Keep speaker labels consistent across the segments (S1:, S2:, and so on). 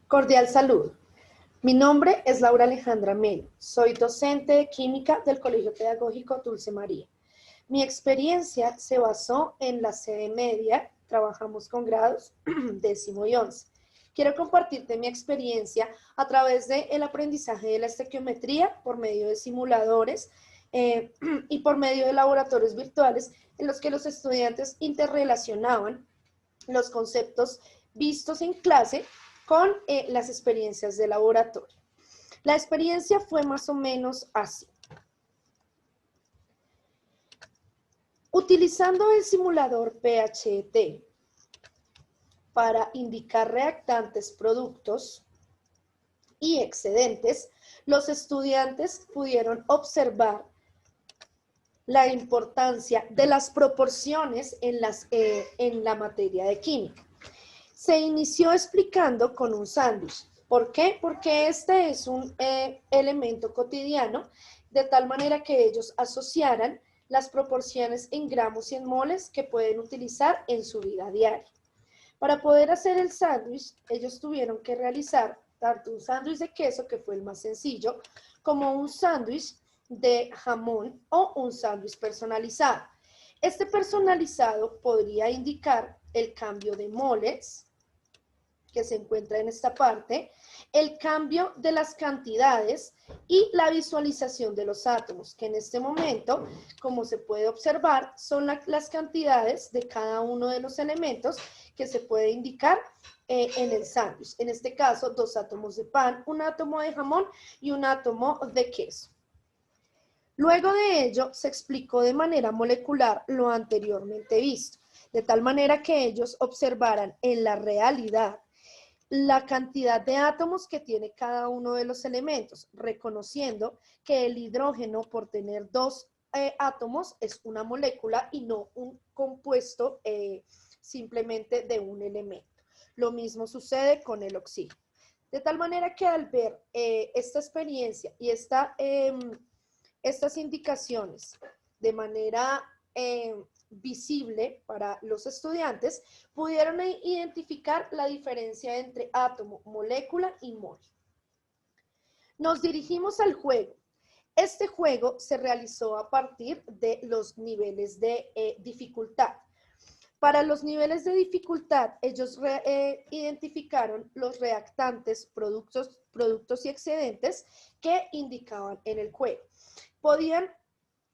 S1: Cordial saludo. Mi nombre es Laura Alejandra Melo. Soy docente de química del Colegio Pedagógico Dulce María. Mi experiencia se basó en la sede media. Trabajamos con grados 10º y 11. Quiero compartirte mi experiencia a través del aprendizaje de la estequiometría por medio de simuladores y por medio de laboratorios virtuales en los que los estudiantes interrelacionaban los conceptos vistos en clase con las experiencias de laboratorio. La experiencia fue más o menos así. Utilizando el simulador PHET para indicar reactantes, productos y excedentes, los estudiantes pudieron observar la importancia de las proporciones en la materia de química. Se inició explicando con un sándwich. ¿Por qué? Porque este es un elemento cotidiano, de tal manera que ellos asociaran las proporciones en gramos y en moles que pueden utilizar en su vida diaria. Para poder hacer el sándwich, ellos tuvieron que realizar tanto un sándwich de queso, que fue el más sencillo, como un sándwich de jamón o un sándwich personalizado. Este personalizado podría indicar el cambio de moles, que se encuentra en esta parte, el cambio de las cantidades y la visualización de los átomos, que en este momento, como se puede observar, son las cantidades de cada uno de los elementos que se puede indicar en el sándwich. En este caso, 2 átomos de pan, 1 átomo de jamón y 1 átomo de queso. Luego de ello, se explicó de manera molecular lo anteriormente visto, de tal manera que ellos observaran en la realidad la cantidad de átomos que tiene cada uno de los elementos, reconociendo que el hidrógeno, por tener 2 átomos, es una molécula y no un compuesto simplemente de un elemento. Lo mismo sucede con el oxígeno. De tal manera que al ver esta experiencia y estas indicaciones de manera visible para los estudiantes, pudieron identificar la diferencia entre átomo, molécula y mol. Nos dirigimos al juego. Este juego se realizó a partir de los niveles de dificultad. Para los niveles de dificultad, ellos identificaron los reactantes, productos y excedentes que indicaban en el juego. Podían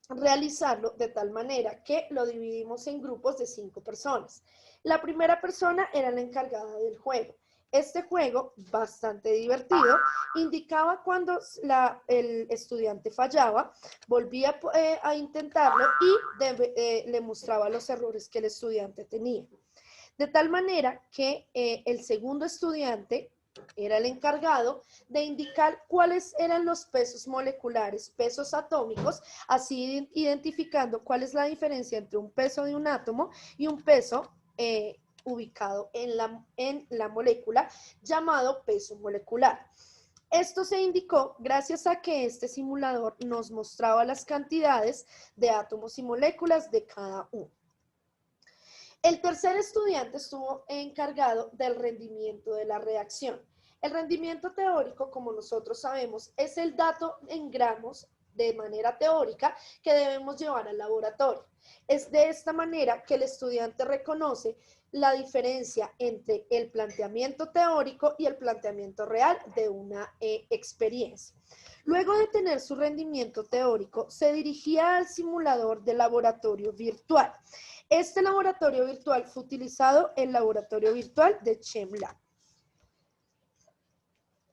S1: realizarlo de tal manera que lo dividimos en grupos de 5 personas. La primera persona era la encargada del juego. Este juego, bastante divertido, indicaba cuando el estudiante fallaba, volvía a intentarlo y le mostraba los errores que el estudiante tenía. De tal manera que el segundo estudiante era el encargado de indicar cuáles eran los pesos moleculares, pesos atómicos, así identificando cuál es la diferencia entre un peso de un átomo y un peso ubicado en la molécula, llamado peso molecular. Esto se indicó gracias a que este simulador nos mostraba las cantidades de átomos y moléculas de cada uno. El tercer estudiante estuvo encargado del rendimiento de la reacción. El rendimiento teórico, como nosotros sabemos, es el dato en gramos de manera teórica que debemos llevar al laboratorio. Es de esta manera que el estudiante reconoce la diferencia entre el planteamiento teórico y el planteamiento real de una experiencia. Luego de tener su rendimiento teórico, se dirigía al simulador de laboratorio virtual. Este laboratorio virtual fue utilizado el laboratorio virtual de ChemLab.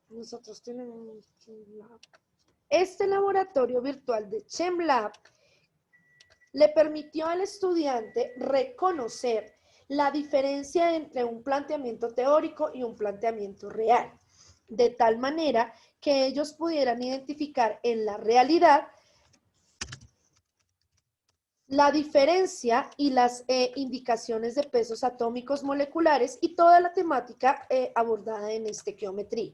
S1: Nosotros tenemos ChemLab. Este laboratorio virtual de ChemLab le permitió al estudiante reconocer la diferencia entre un planteamiento teórico y un planteamiento real, de tal manera que ellos pudieran identificar en la realidad la diferencia y las indicaciones de pesos atómicos moleculares y toda la temática abordada en estequiometría.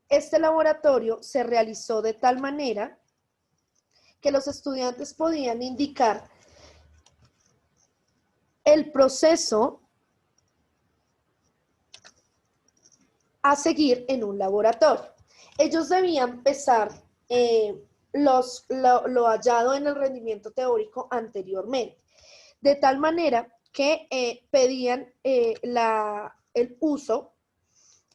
S1: Este laboratorio se realizó de tal manera que los estudiantes podían indicar el proceso a seguir en un laboratorio. Ellos debían pesar lo hallado en el rendimiento teórico anteriormente, de tal manera que pedían el uso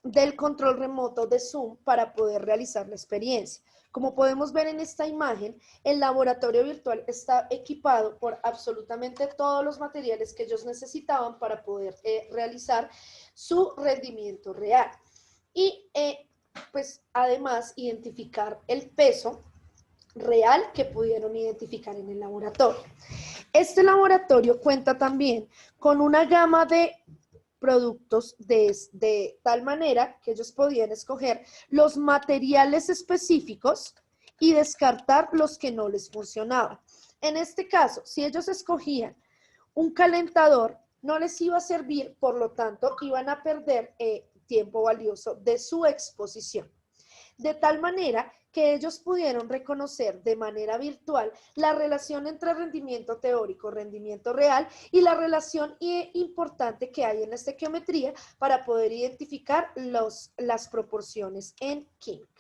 S1: del control remoto de Zoom para poder realizar la experiencia. Como podemos ver en esta imagen, el laboratorio virtual está equipado por absolutamente todos los materiales que ellos necesitaban para poder realizar su rendimiento real. Y pues además identificar el peso real que pudieron identificar en el laboratorio. Este laboratorio cuenta también con una gama de productos de tal manera que ellos podían escoger los materiales específicos y descartar los que no les funcionaban. En este caso, si ellos escogían un calentador, no les iba a servir, por lo tanto, iban a perder tiempo valioso de su exposición. De tal manera que ellos pudieron reconocer de manera virtual la relación entre rendimiento teórico, rendimiento real y la relación importante que hay en la estequiometría para poder identificar las proporciones en química.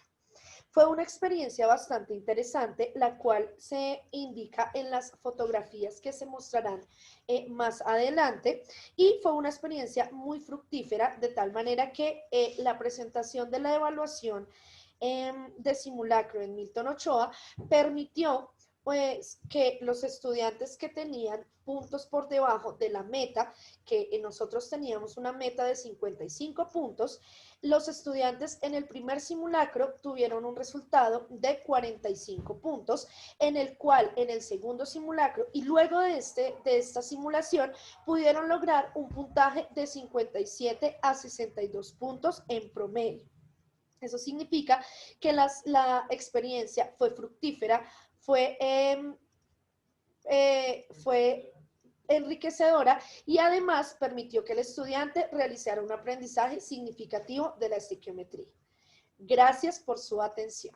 S1: Fue una experiencia bastante interesante, la cual se indica en las fotografías que se mostrarán más adelante, y fue una experiencia muy fructífera, de tal manera que la presentación de la evaluación de simulacro en Milton Ochoa permitió pues que los estudiantes que tenían puntos por debajo de la meta, que nosotros teníamos una meta de 55 puntos, los estudiantes en el primer simulacro tuvieron un resultado de 45 puntos, en el cual en el segundo simulacro y luego de esta simulación pudieron lograr un puntaje de 57 a 62 puntos en promedio. Eso significa que la experiencia fue fructífera, fue enriquecedora y además permitió que el estudiante realizara un aprendizaje significativo de la estequiometría. Gracias por su atención.